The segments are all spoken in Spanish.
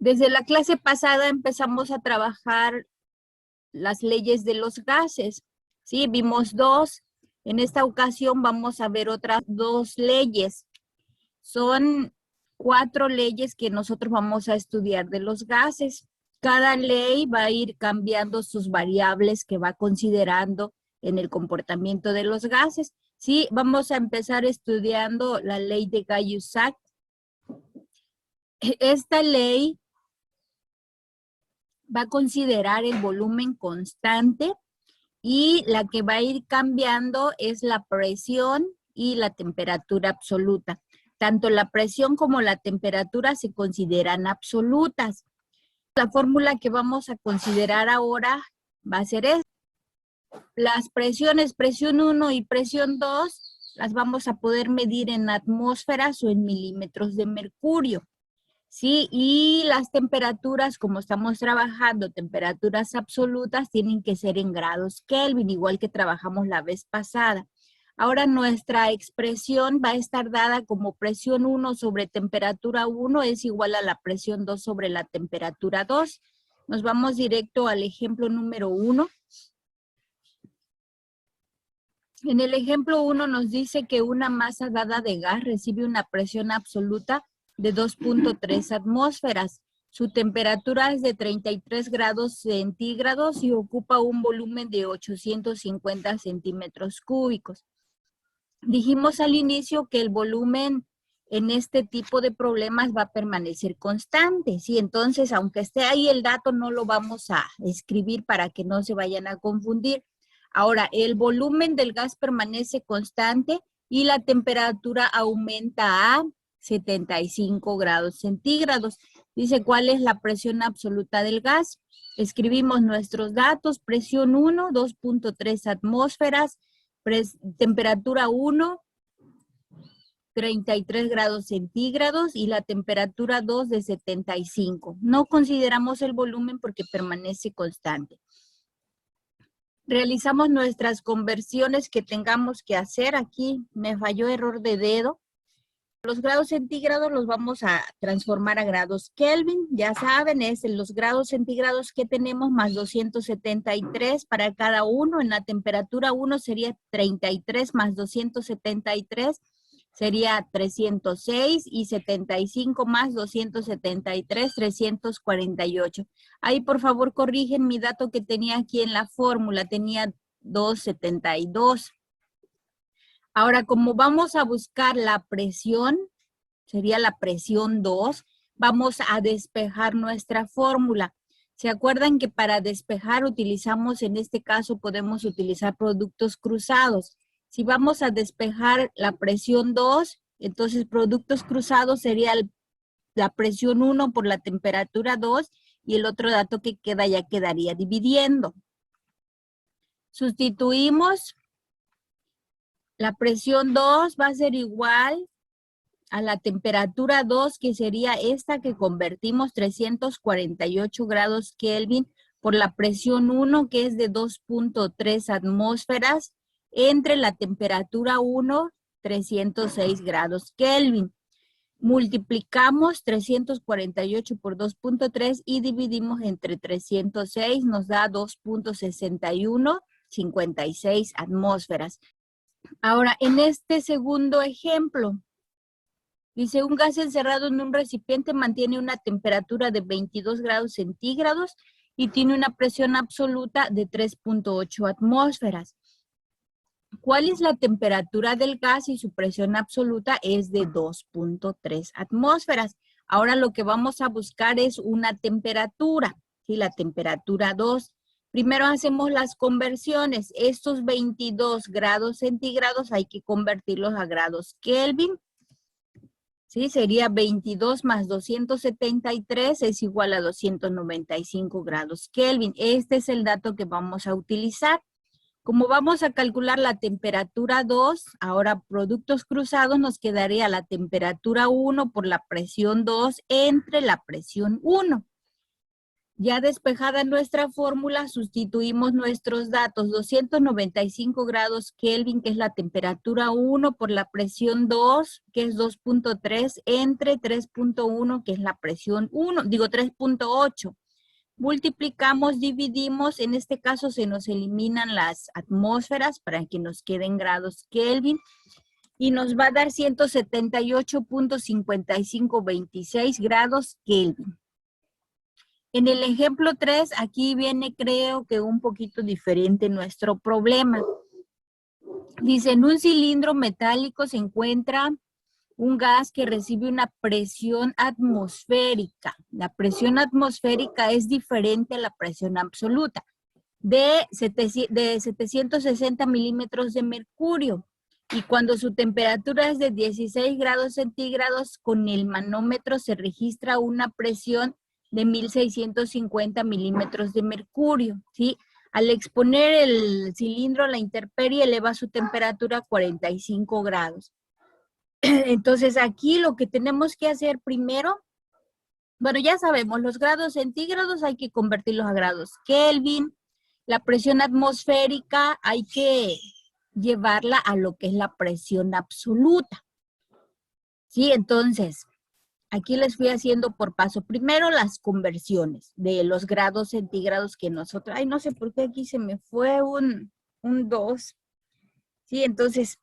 Desde la clase pasada empezamos a trabajar las leyes de los gases. Sí, vimos dos. En esta ocasión vamos a ver otras dos leyes. Son 4 leyes que nosotros vamos a estudiar de los gases. Cada ley va a ir cambiando sus variables que va considerando en el comportamiento de los gases. Sí, vamos a empezar estudiando la ley de Gay-Lussac. Esta ley va a considerar el volumen constante y la que va a ir cambiando es la presión y la temperatura absoluta. Tanto la presión como la temperatura se consideran absolutas. La fórmula que vamos a considerar ahora va a ser esta. Las presiones, presión 1 y presión 2, las vamos a poder medir en atmósferas o en milímetros de mercurio. Sí, y las temperaturas, como estamos trabajando, temperaturas absolutas, tienen que ser en grados Kelvin, igual que trabajamos la vez pasada. Ahora nuestra expresión va a estar dada como presión 1 sobre temperatura 1 es igual a la presión 2 sobre la temperatura 2. Nos vamos directo al ejemplo número 1. En el ejemplo 1 nos dice que una masa dada de gas recibe una presión absoluta de 2.3 atmósferas. Su temperatura es de 33 grados centígrados y ocupa un volumen de 850 centímetros cúbicos. Dijimos al inicio que el volumen en este tipo de problemas va a permanecer constante, ¿sí? Entonces, aunque esté ahí el dato, no lo vamos a escribir para que no se vayan a confundir. Ahora, el volumen del gas permanece constante y la temperatura aumenta a 75 grados centígrados. Dice, ¿cuál es la presión absoluta del gas? Escribimos nuestros datos, presión 1, 2.3 atmósferas, temperatura 1, 33 grados centígrados y la temperatura 2 de 75. No consideramos el volumen porque permanece constante. Realizamos nuestras conversiones que tengamos que hacer. Aquí me falló error de dedo. Los grados centígrados los vamos a transformar a grados Kelvin. Ya saben, es en los grados centígrados que tenemos más 273 para cada uno. En la temperatura 1 sería 33 más 273 sería 306 y 75 más 273, 348. Ahí por favor corrigen mi dato que tenía aquí en la fórmula, tenía 272. Ahora, como vamos a buscar la presión, sería la presión 2, vamos a despejar nuestra fórmula. ¿Se acuerdan que para despejar utilizamos, en este caso podemos utilizar productos cruzados? Si vamos a despejar la presión 2, entonces productos cruzados sería la presión 1 por la temperatura 2 y el otro dato que queda ya quedaría dividiendo. Sustituimos. La presión 2 va a ser igual a la temperatura 2, que sería esta que convertimos 348 grados Kelvin por la presión 1, que es de 2.3 atmósferas, entre la temperatura 1, 306 grados Kelvin. Multiplicamos 348 por 2.3 y dividimos entre 306, nos da 2.6156 atmósferas. Ahora, en este segundo ejemplo, dice, un gas encerrado en un recipiente mantiene una temperatura de 22 grados centígrados y tiene una presión absoluta de 3.8 atmósferas. ¿Cuál es la temperatura del gas y su presión absoluta es de 2.3 atmósferas? Ahora lo que vamos a buscar es una temperatura, ¿sí? La temperatura 2. Primero hacemos las conversiones. Estos 22 grados centígrados hay que convertirlos a grados Kelvin. ¿Sí? Sería 22 más 273 es igual a 295 grados Kelvin. Este es el dato que vamos a utilizar. Como vamos a calcular la temperatura 2, ahora productos cruzados nos quedaría la temperatura 1 por la presión 2 entre la presión 1. Ya despejada nuestra fórmula, sustituimos nuestros datos, 295 grados Kelvin, que es la temperatura 1, por la presión 2, que es 2.3, entre 3.1, que es la presión 3.8. Multiplicamos, dividimos, en este caso se nos eliminan las atmósferas para que nos queden grados Kelvin, y nos va a dar 178.5526 grados Kelvin. En el ejemplo 3, aquí viene, creo que un poquito diferente nuestro problema. Dice, en un cilindro metálico se encuentra un gas que recibe una presión atmosférica. La presión atmosférica es diferente a la presión absoluta, de 760 milímetros de mercurio. Y cuando su temperatura es de 16 grados centígrados, con el manómetro se registra una presión de 1650 milímetros de mercurio, ¿sí? Al exponer el cilindro a la intemperie, eleva su temperatura a 45 grados. Entonces, aquí lo que tenemos que hacer primero, bueno, ya sabemos, los grados centígrados hay que convertirlos a grados Kelvin. La presión atmosférica hay que llevarla a lo que es la presión absoluta. ¿Sí? Entonces, aquí les fui haciendo por paso. Primero las conversiones de los grados centígrados que nosotros... Ay, no sé por qué aquí se me fue un 2. Sí, entonces,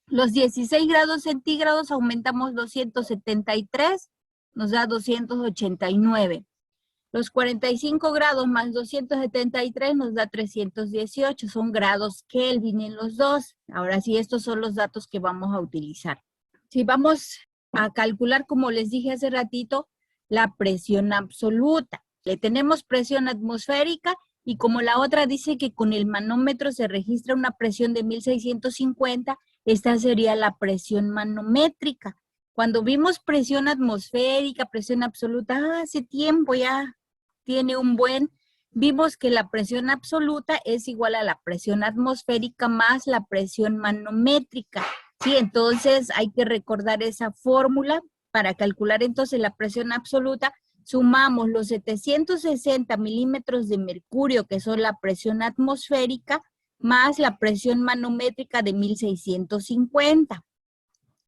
los 16 grados centígrados aumentamos 273, nos da 289. Los 45 grados más 273 nos da 318, son grados Kelvin en los dos. Ahora sí, estos son los datos que vamos a utilizar. Si vamos a calcular, como les dije hace ratito, la presión absoluta. Le tenemos presión atmosférica y como la otra dice que con el manómetro se registra una presión de 1650, esta sería la presión manométrica. Cuando vimos presión atmosférica, presión absoluta, hace tiempo ya tiene un buen, vimos que la presión absoluta es igual a la presión atmosférica más la presión manométrica. Sí, entonces hay que recordar esa fórmula para calcular entonces la presión absoluta. Sumamos los 760 milímetros de mercurio, que son la presión atmosférica, más la presión manométrica de 1650.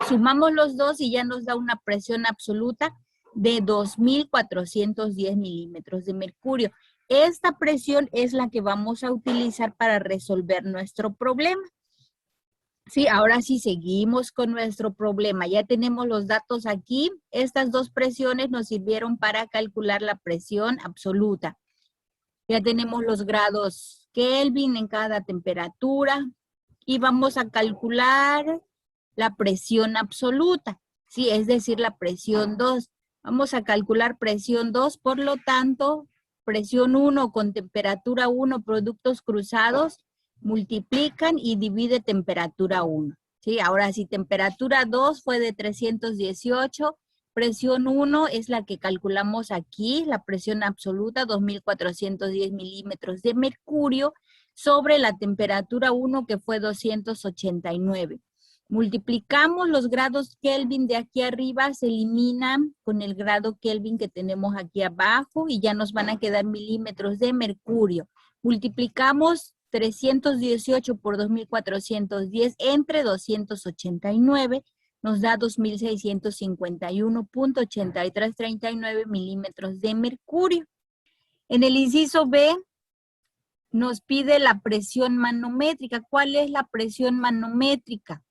Sumamos los dos y ya nos da una presión absoluta de 2.410 milímetros de mercurio. Esta presión es la que vamos a utilizar para resolver nuestro problema. Sí, ahora sí seguimos con nuestro problema. Ya tenemos los datos aquí. Estas dos presiones nos sirvieron para calcular la presión absoluta. Ya tenemos los grados Kelvin en cada temperatura y vamos a calcular la presión absoluta, sí, es decir, la presión 2. Vamos a calcular presión 2, por lo tanto, presión 1 con temperatura 1, productos cruzados, multiplican y divide temperatura 1. ¿Sí? Ahora, si temperatura 2 fue de 318, presión 1 es la que calculamos aquí, la presión absoluta, 2.410 milímetros de mercurio, sobre la temperatura 1 que fue 289. Multiplicamos los grados Kelvin de aquí arriba, se eliminan con el grado Kelvin que tenemos aquí abajo y ya nos van a quedar milímetros de mercurio. Multiplicamos 318 por 2.410 entre 289, nos da 2.651.8339 milímetros de mercurio. En el inciso B nos pide la presión manométrica. ¿Cuál es la presión manométrica?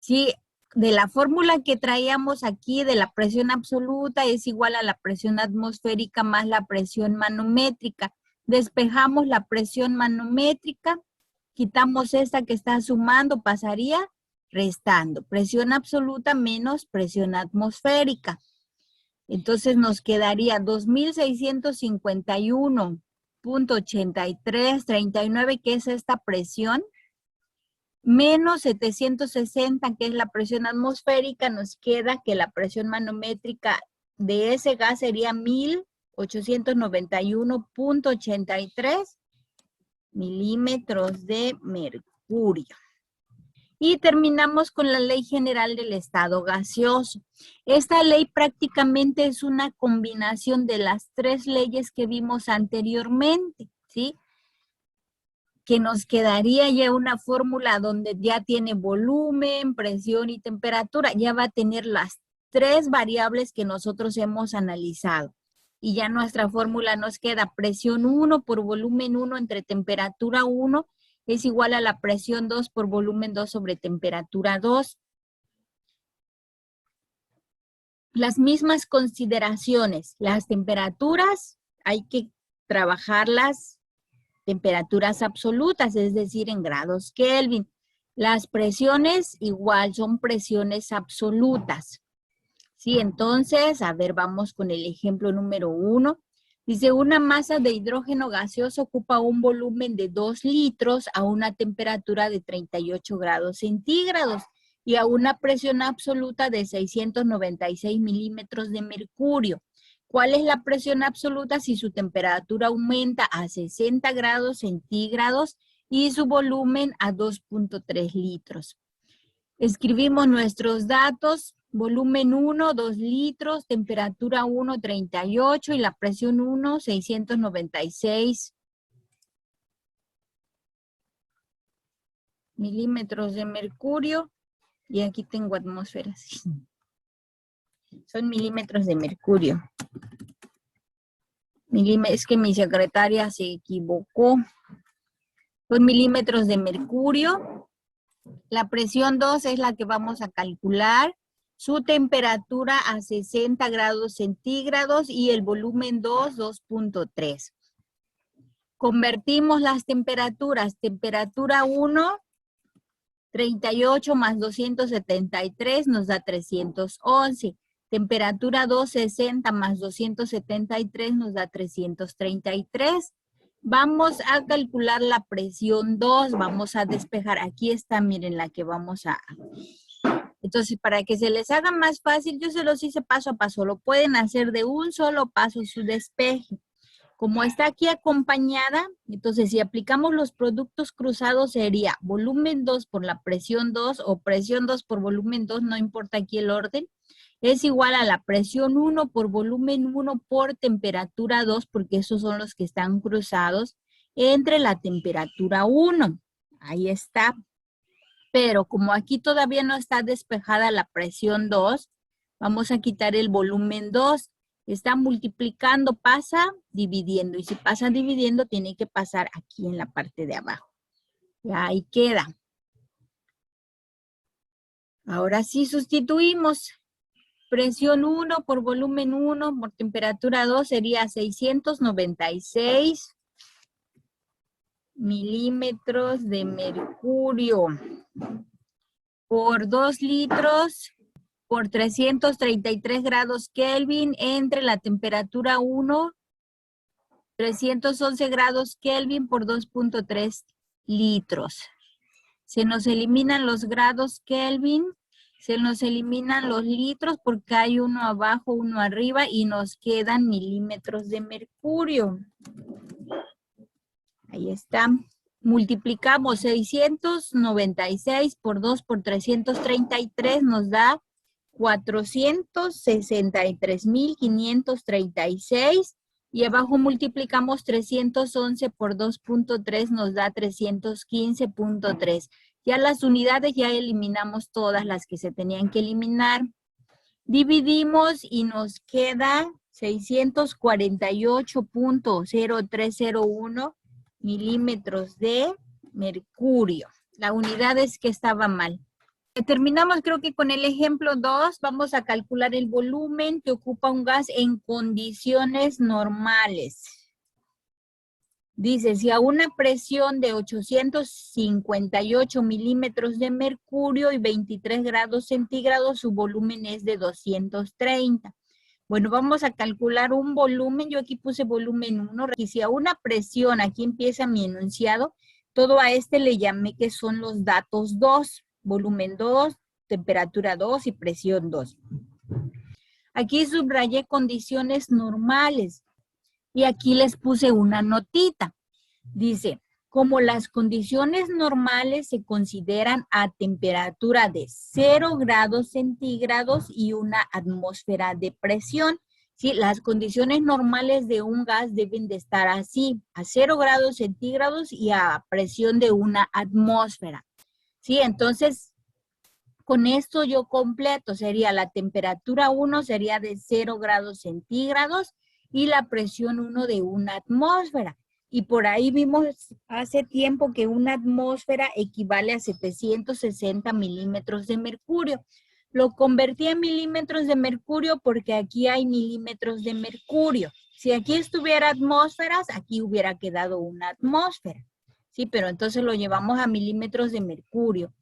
Sí, de la fórmula que traíamos aquí de la presión absoluta es igual a la presión atmosférica más la presión manométrica. Despejamos la presión manométrica, quitamos esta que está sumando, pasaría restando. Presión absoluta menos presión atmosférica. Entonces nos quedaría 2.651.8339, que es esta presión, menos 760, que es la presión atmosférica. Nos queda que la presión manométrica de ese gas sería 1.891.83 milímetros de mercurio. Y terminamos con la Ley General del Estado Gaseoso. Esta ley prácticamente es una combinación de las 3 leyes que vimos anteriormente, ¿sí? Que nos quedaría ya una fórmula donde ya tiene volumen, presión y temperatura. Ya va a tener las 3 variables que nosotros hemos analizado. Y ya nuestra fórmula nos queda presión 1 por volumen 1 entre temperatura 1 es igual a la presión 2 por volumen 2 sobre temperatura 2. Las mismas consideraciones, las temperaturas hay que trabajarlas temperaturas absolutas, es decir, en grados Kelvin. Las presiones igual son presiones absolutas. Sí, entonces, a ver, vamos con el ejemplo número 1. Dice, una masa de hidrógeno gaseoso ocupa un volumen de 2 litros a una temperatura de 38 grados centígrados y a una presión absoluta de 696 milímetros de mercurio. ¿Cuál es la presión absoluta si su temperatura aumenta a 60 grados centígrados y su volumen a 2.3 litros? Escribimos nuestros datos, volumen 1, 2 litros, temperatura 1, 38 y la presión 1, 696 milímetros de mercurio. Y aquí tengo atmósferas. Son milímetros de mercurio. Es que mi secretaria se equivocó. Son milímetros de mercurio. La presión 2 es la que vamos a calcular. Su temperatura a 60 grados centígrados y el volumen 2, 2.3. Convertimos las temperaturas. Temperatura 1, 38 más 273 nos da 311. Temperatura 2, 60 más 273 nos da 333. Vamos a calcular la presión 2. Vamos a despejar. Aquí está, miren, la que vamos a... Entonces, para que se les haga más fácil, yo se los hice paso a paso. Lo pueden hacer de un solo paso su despeje. Como está aquí acompañada, entonces si aplicamos los productos cruzados sería volumen 2 por la presión 2 o presión 2 por volumen 2, no importa aquí el orden, es igual a la presión 1 por volumen 1 por temperatura 2, porque esos son los que están cruzados, entre la temperatura 1. Ahí está. Pero como aquí todavía no está despejada la presión 2, vamos a quitar el volumen 2. Está multiplicando, pasa dividiendo. Y si pasa dividiendo, tiene que pasar aquí en la parte de abajo. Ya ahí queda. Ahora sí sustituimos. Presión 1 por volumen 1 por temperatura 2 sería 696 milímetros de mercurio por 2 litros por 333 grados Kelvin entre la temperatura 1, 311 grados Kelvin por 2.3 litros. Se nos eliminan los grados Kelvin, se nos eliminan los litros porque hay uno abajo, uno arriba y nos quedan milímetros de mercurio. Ahí está. Multiplicamos 696 por 2 por 333 nos da 463,536 y abajo multiplicamos 311 por 2.3 nos da 315.3. Ya las unidades ya eliminamos todas las que se tenían que eliminar. Dividimos y nos queda 648.0301 milímetros de mercurio. La unidad es que estaba mal. Terminamos creo que con el ejemplo 2, vamos a calcular el volumen que ocupa un gas en condiciones normales. Dice, si a una presión de 858 milímetros de mercurio y 23 grados centígrados, su volumen es de 230. Bueno, vamos a calcular un volumen, yo aquí puse volumen 1, y si a una presión, aquí empieza mi enunciado, todo a este le llamé que son los datos 2, volumen 2, temperatura 2 y presión 2. Aquí subrayé condiciones normales y aquí les puse una notita. Dice, como las condiciones normales se consideran a temperatura de 0 grados centígrados y una atmósfera de presión. ¿Sí? Las condiciones normales de un gas deben de estar así, a 0 grados centígrados y a presión de una atmósfera. ¿Sí? Entonces, con esto yo completo, sería la temperatura 1 sería de 0 grados centígrados y la presión 1 de una atmósfera. Y por ahí vimos hace tiempo que una atmósfera equivale a 760 milímetros de mercurio. Lo convertí en milímetros de mercurio porque aquí hay milímetros de mercurio. Si aquí estuviera atmósferas, aquí hubiera quedado una atmósfera. Sí, pero entonces lo llevamos a milímetros de mercurio.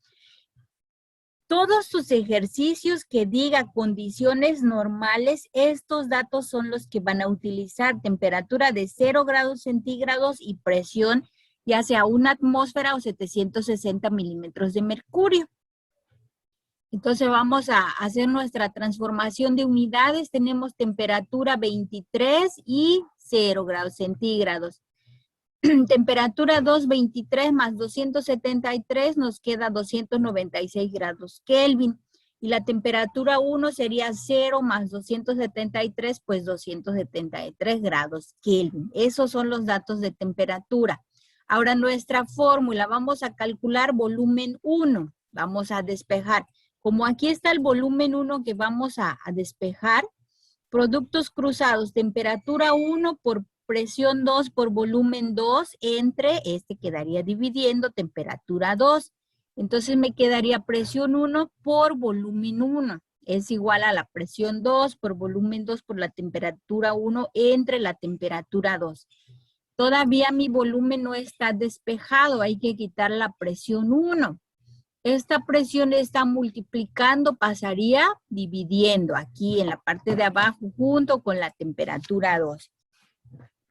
Todos sus ejercicios que diga condiciones normales, estos datos son los que van a utilizar. Temperatura de 0 grados centígrados y presión, ya sea una atmósfera o 760 milímetros de mercurio. Entonces vamos a hacer nuestra transformación de unidades. Tenemos temperatura 23 y 0 grados centígrados. Temperatura 223 más 273 nos queda 296 grados Kelvin. Y la temperatura 1 sería 0 más 273, pues 273 grados Kelvin. Esos son los datos de temperatura. Ahora nuestra fórmula, vamos a calcular volumen 1. Vamos a despejar. Como aquí está el volumen 1 que vamos a despejar, productos cruzados, temperatura 1 por presión 2 por volumen 2 entre, quedaría dividiendo temperatura 2. Entonces me quedaría presión 1 por volumen 1. Es igual a la presión 2 por volumen 2 por la temperatura 1 entre la temperatura 2. Todavía mi volumen no está despejado, hay que quitar la presión 1. Esta presión está multiplicando, pasaría dividiendo aquí en la parte de abajo junto con la temperatura 2.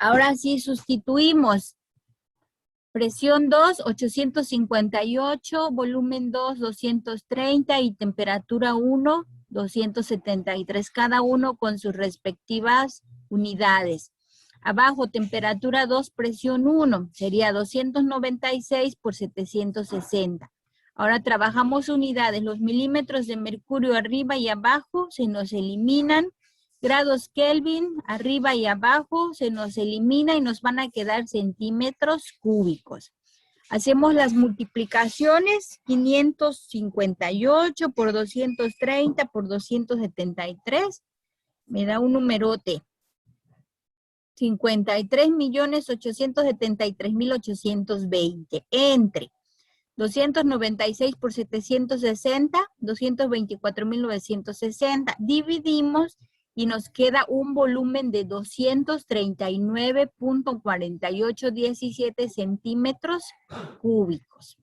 Ahora sí sustituimos. Presión 2, 858, volumen 2, 230 y temperatura 1, 273, cada uno con sus respectivas unidades. Abajo, temperatura 2, presión 1, sería 296 por 760. Ahora trabajamos unidades, los milímetros de mercurio arriba y abajo se nos eliminan. Grados Kelvin, arriba y abajo, se nos elimina y nos van a quedar centímetros cúbicos. Hacemos las multiplicaciones, 558 por 230 por 273, me da un numerote. 53.873.820 entre 296 por 760, 224.960. Dividimos y nos queda un volumen de 239.4817 centímetros cúbicos.